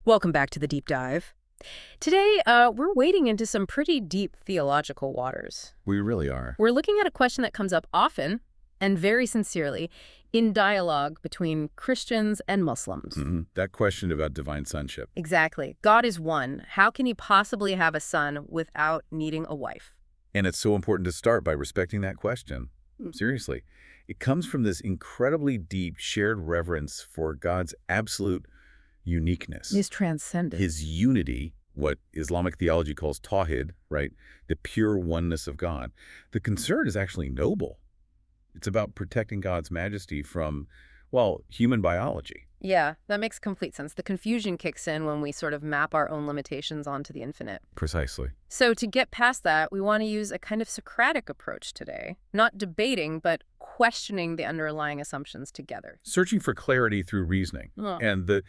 Welcome back to the Deep Dive. Today, we're wading into some pretty deep theological waters. We really are. We're looking at a question that comes up often, and very sincerely, in dialogue between Christians and Muslims. That question about divine sonship. Exactly. God is one. How can he possibly have a son without needing a wife? And it's so important to start by respecting that question. Seriously. It comes from this incredibly deep shared reverence for God's absolute uniqueness. He's transcendent. His unity, what Islamic theology calls tawhid, right? The pure oneness of God. The concern is actually noble. It's about protecting God's majesty from, well, human biology. Yeah, that makes complete sense. The confusion kicks in when we sort of map our own limitations onto the infinite. Precisely. So to get past that, we want to use a kind of Socratic approach today. Not debating, but questioning the underlying assumptions together. Searching for clarity through reasoning. Oh. And the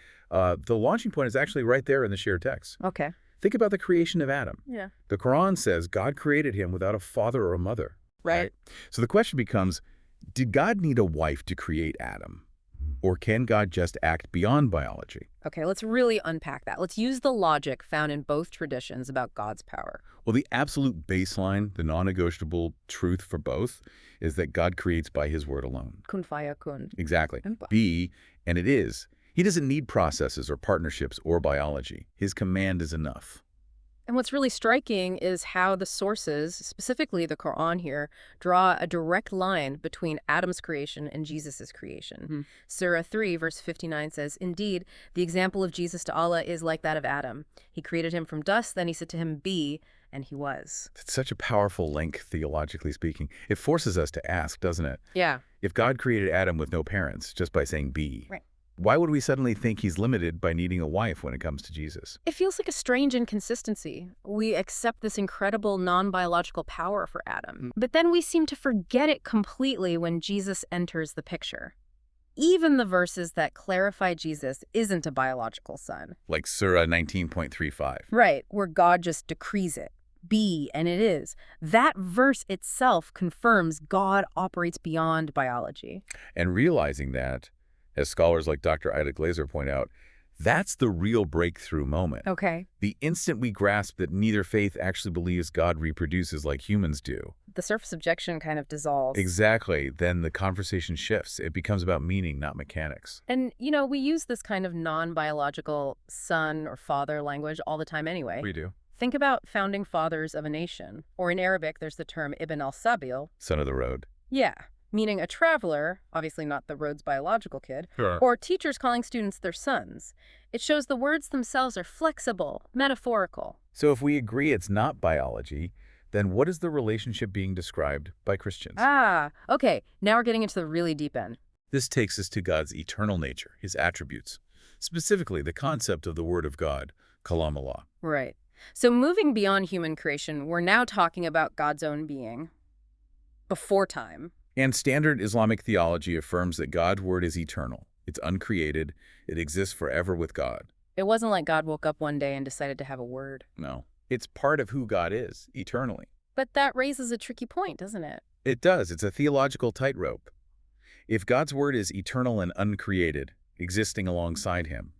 launching point is actually right there in the shared text. Okay. Think about the creation of Adam. Yeah. The Quran says God created him without a father or a mother. Right. So the question becomes, did God need a wife to create Adam? Or can God just act beyond biology? Okay, let's really unpack that. Let's use the logic found in both traditions about God's power. Well, the absolute baseline, the non-negotiable truth for both, is that God creates by his word alone. Kun fayakun. Exactly. Be, and it is. He doesn't need processes or partnerships or biology. His command is enough. And what's really striking is how the sources, specifically the Quran here, draw a direct line between Adam's creation and Jesus' creation. Surah 3, verse 59 says, "Indeed, the example of Jesus to Allah is like that of Adam. He created him from dust, then he said to him, 'Be,' and he was." It's such a powerful link, theologically speaking. It forces us to ask, doesn't it? Yeah. If God created Adam with no parents, just by saying be, Right. why would we suddenly think he's limited by needing a wife when it comes to Jesus? It feels like a strange inconsistency. We accept this incredible non-biological power for Adam, but then we seem to forget it completely when Jesus enters the picture. Even the verses that clarify Jesus isn't a biological son. Like Surah 19.35. Right, where God just decrees it. Be, and it is. That verse itself confirms God operates beyond biology. And realizing that, as scholars like Dr. Ida Glazer point out, that's the real breakthrough moment. Okay. The instant we grasp that neither faith actually believes God reproduces like humans do. The surface objection kind of dissolves. Exactly. Then the conversation shifts. It becomes about meaning, not mechanics. And, you know, we use this kind of non-biological son or father language all the time anyway. We do. Think about founding fathers of a nation. Or in Arabic, there's the term Ibn al-Sabil. Son of the road. Yeah, meaning a traveler, obviously not the road's biological kid, Sure. or teachers calling students their sons. It shows the words themselves are flexible, metaphorical. So if we agree it's not biology, then what is the relationship being described by Christians? Ah, okay, now we're getting into the really deep end. This takes us to God's eternal nature, his attributes, specifically the concept of the Word of God, Kalimatullah. Right. So moving beyond human creation, we're now talking about God's own being before time. And standard Islamic theology affirms that God's Word is eternal. It's uncreated. It exists forever with God. It wasn't like God woke up one day and decided to have a word. No. It's part of who God is, eternally. But that raises a tricky point, doesn't it? It does. It's a theological tightrope. If God's Word is eternal and uncreated, existing alongside him,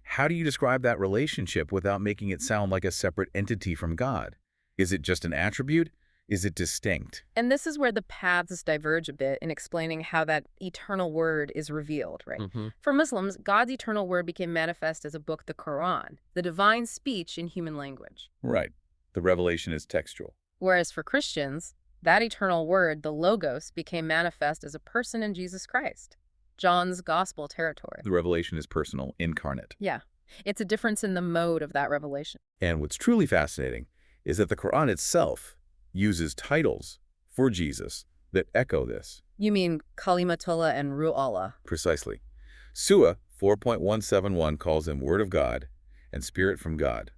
how do you describe that relationship without making it sound like a separate entity from God? Is it just an attribute? Is it distinct? And this is where the paths diverge a bit in explaining how that eternal word is revealed, right? For Muslims, God's eternal word became manifest as a book, the Quran, the divine speech in human language. Right. The revelation is textual. Whereas for Christians, that eternal word, the Logos, became manifest as a person in Jesus Christ. John's gospel territory. The revelation is personal, incarnate. Yeah. It's a difference in the mode of that revelation. And what's truly fascinating is that the Quran itself uses titles for Jesus that echo this. You mean Kalimatullah and Ru'Allah. Precisely. Surah 4.171 calls him Word of God and Spirit from God.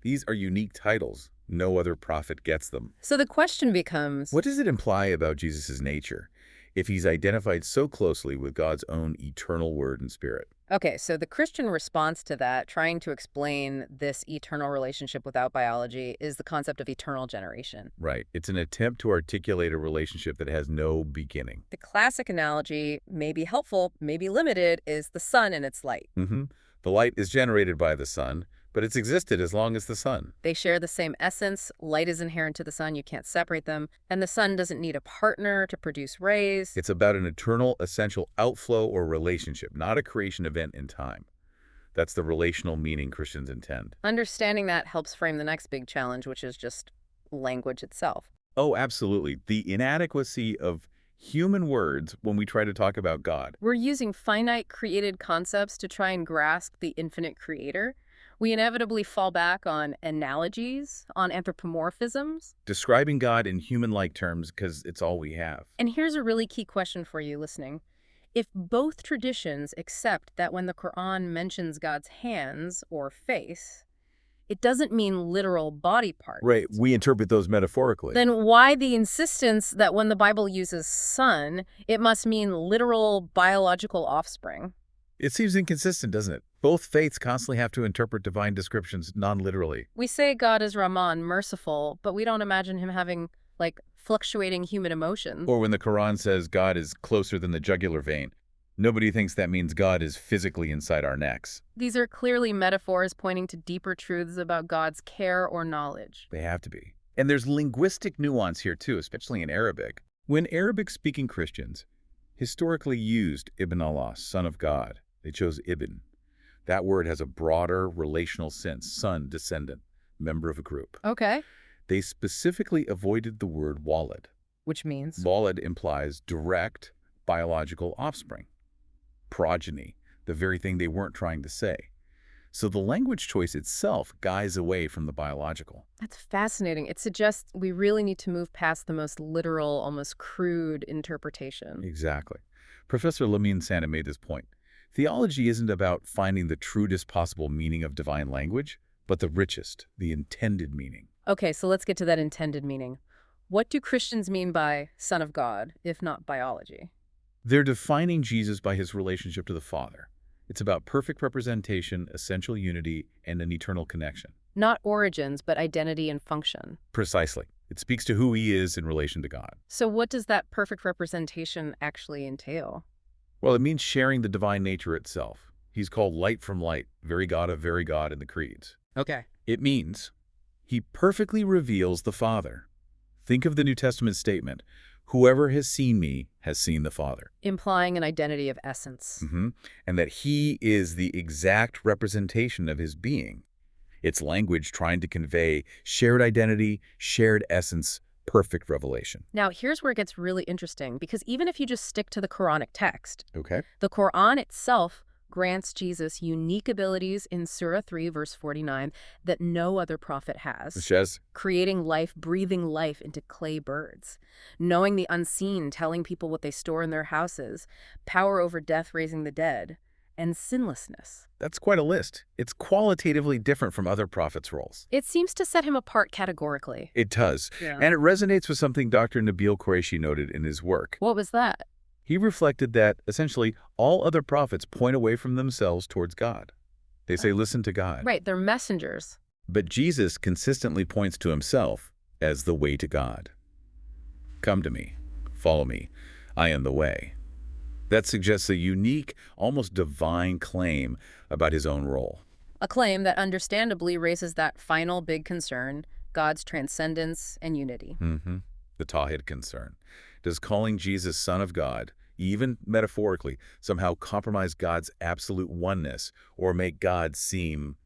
These are unique titles. No other prophet gets them. So the question becomes, What does it imply about Jesus' nature if he's identified so closely with God's own eternal Word and Spirit? okay, so the Christian response to that, trying to explain this eternal relationship without biology, is the concept of eternal generation. Right. It's an attempt to articulate a relationship that has no beginning. The classic analogy, maybe helpful, maybe limited, is the sun and its light. Mm-hmm. The light is generated by the sun, but it's existed as long as the sun. They share the same essence. Light is inherent to the sun. You can't separate them. And the sun doesn't need a partner to produce rays. It's about an eternal, essential outflow or relationship, not a creation event in time. That's the relational meaning Christians intend. Understanding that helps frame the next big challenge, which is just language itself. Oh, absolutely. The inadequacy of human words when we try to talk about God. We're using finite created concepts to try and grasp the infinite creator. We inevitably fall back on analogies, on anthropomorphisms. Describing God in human-like terms because it's all we have. And here's a really key question for you listening. If both traditions accept that when the Quran mentions God's hands or face, it doesn't mean literal body parts. Right, we interpret those metaphorically. Then why the insistence that when the Bible uses son, it must mean literal biological offspring? It seems inconsistent, doesn't it? Both faiths constantly have to interpret divine descriptions non-literally. We say God is Rahman, merciful, but we don't imagine him having, like, fluctuating human emotions. Or when the Quran says God is closer than the jugular vein, nobody thinks that means God is physically inside our necks. These are clearly metaphors pointing to deeper truths about God's care or knowledge. They have to be. And there's linguistic nuance here too, especially in Arabic. When Arabic-speaking Christians historically used Ibn Allah, son of God, they chose Ibn. That word has a broader relational sense, son, descendant, member of a group. Okay. They specifically avoided the word walad. Which means? Walad implies direct biological offspring, progeny, the very thing they weren't trying to say. So the language choice itself guides away from the biological. That's fascinating. It suggests we really need to move past the most literal, almost crude interpretation. Exactly. Professor Lamine Santa made this point. Theology isn't about finding the truest possible meaning of divine language, but the richest, the intended meaning. Okay, so let's get to that intended meaning. What do Christians mean by Son of God, if not biology? They're defining Jesus by his relationship to the Father. It's about perfect representation, essential unity, and an eternal connection. Not origins, but identity and function. Precisely. It speaks to who he is in relation to God. So what does that perfect representation actually entail? Well, it means sharing the divine nature itself. He's called light from light, very God of very God in the creeds. Okay. It means he perfectly reveals the Father. Think of the New Testament statement, whoever has seen me has seen the Father. Implying an identity of essence. And that he is the exact representation of his being. It's language trying to convey shared identity, shared essence, perfect revelation. Now, here's where it gets really interesting, because even if you just stick to the Quranic text, Okay. the Quran itself grants Jesus unique abilities in Surah 3, verse 49, that no other prophet has. Such as? Creating life, breathing life into clay birds. Knowing the unseen, telling people what they store in their houses. Power over death, raising the dead. And sinlessness. That's quite a list. It's qualitatively different from other prophets' roles. It seems to set him apart categorically. It does. Yeah. And it resonates with something Dr. Nabil Qureshi noted in his work. What was that? He reflected that, essentially, all other prophets point away from themselves towards God. They say, listen to God. Right, they're messengers. But Jesus consistently points to himself as the way to God. Come to me, follow me, I am the way. That suggests a unique, almost divine claim about his own role. A claim that understandably raises that final big concern, God's transcendence and unity. The Tawhid concern. Does calling Jesus Son of God, even metaphorically, somehow compromise God's absolute oneness or make God seem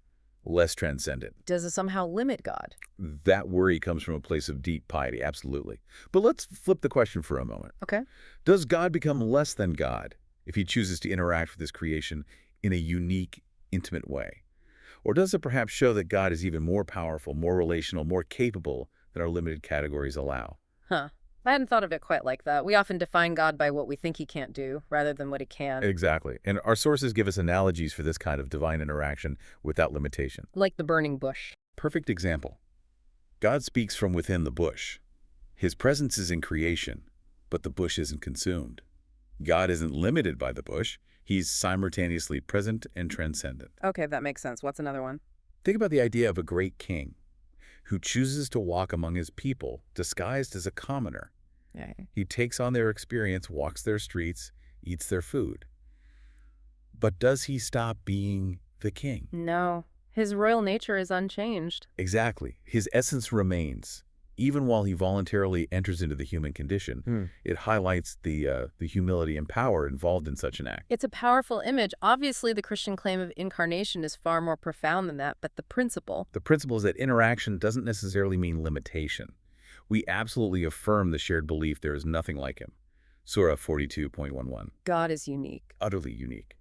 less transcendent? Does it somehow limit God? That worry comes from a place of deep piety, absolutely. But let's flip the question for a moment. Okay. Does God become less than God if he chooses to interact with his creation in a unique, intimate way? Or does it perhaps show that God is even more powerful, more relational, more capable than our limited categories allow? Huh. I hadn't thought of it quite like that. We often define God by what we think he can't do, rather than what he can. Exactly. And our sources give us analogies for this kind of divine interaction without limitation. Like the burning bush. Perfect example. God speaks from within the bush. His presence is in creation, but the bush isn't consumed. God isn't limited by the bush. He's simultaneously present and transcendent. Okay, that makes sense. What's another one? Think about the idea of a great king who chooses to walk among his people disguised as a commoner. Yeah. He takes on their experience, walks their streets, eats their food. But does he stop being the king. No, his royal nature is unchanged. Exactly. His essence remains. Even while he voluntarily enters into the human condition, it highlights the humility and power involved in such an act. It's a powerful image. Obviously, the Christian claim of incarnation is far more profound than that, but the principle. The principle is that interaction doesn't necessarily mean limitation. We absolutely affirm the shared belief there is nothing like him. Surah 42.11. God is unique. Utterly unique.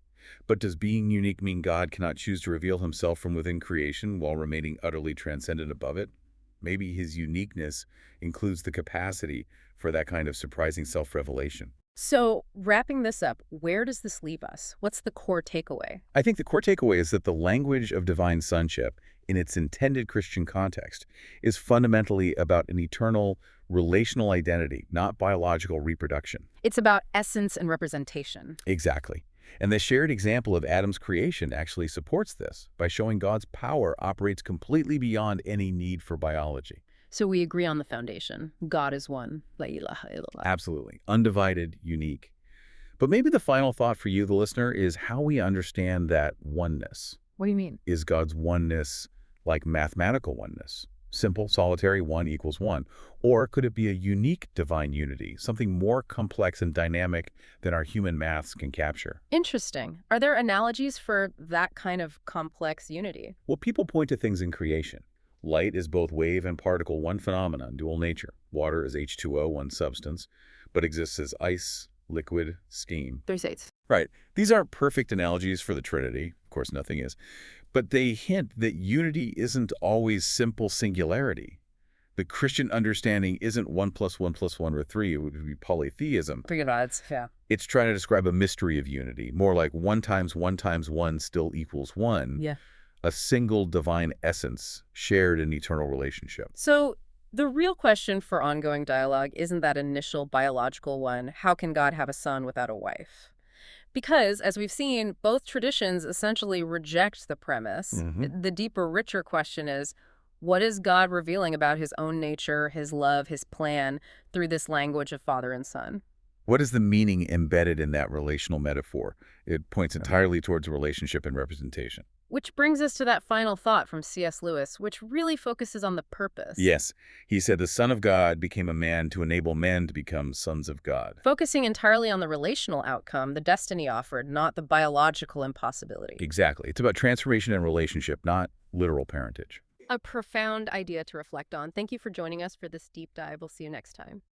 But does being unique mean God cannot choose to reveal himself from within creation while remaining utterly transcendent above it? Maybe his uniqueness includes the capacity for that kind of surprising self-revelation. So, wrapping this up, where does this leave us? What's the core takeaway? I think the core takeaway is that the language of divine sonship, in its intended Christian context, is fundamentally about an eternal relational identity, not biological reproduction. It's about essence and representation. Exactly. And the shared example of Adam's creation actually supports this by showing God's power operates completely beyond any need for biology. So we agree on the foundation. God is one. La ilaha illallah. Absolutely. Undivided, unique. But maybe the final thought for you, the listener, is how we understand that oneness. What do you mean? Is God's oneness like mathematical oneness? Simple, solitary, 1 equals 1. Or could it be a unique divine unity, something more complex and dynamic than our human maths can capture? Interesting. Are there analogies for that kind of complex unity? Well, people point to things in creation. Light is both wave and particle, one phenomenon, dual nature. Water is H2O, one substance, but exists as ice, liquid, steam. 36. Right. These aren't perfect analogies for the Trinity. Of course, nothing is. But they hint that unity isn't always simple singularity. The Christian understanding isn't 1 + 1 + 1 or 3. It would be polytheism. Forget about it. Yeah. It's trying to describe a mystery of unity, more like 1 × 1 × 1 still equals 1. Yeah. A single divine essence shared in eternal relationship. So the real question for ongoing dialogue isn't that initial biological one, how can God have a son without a wife? Because, as we've seen, both traditions essentially reject the premise. The deeper, richer question is, what is God revealing about his own nature, his love, his plan, through this language of father and son? What is the meaning embedded in that relational metaphor? It points entirely towards relationship and representation. Which brings us to that final thought from C.S. Lewis, which really focuses on the purpose. Yes, he said the Son of God became a man to enable men to become sons of God. Focusing entirely on the relational outcome, the destiny offered, not the biological impossibility. Exactly. It's about transformation and relationship, not literal parentage. A profound idea to reflect on. Thank you for joining us for this deep dive. We'll see you next time.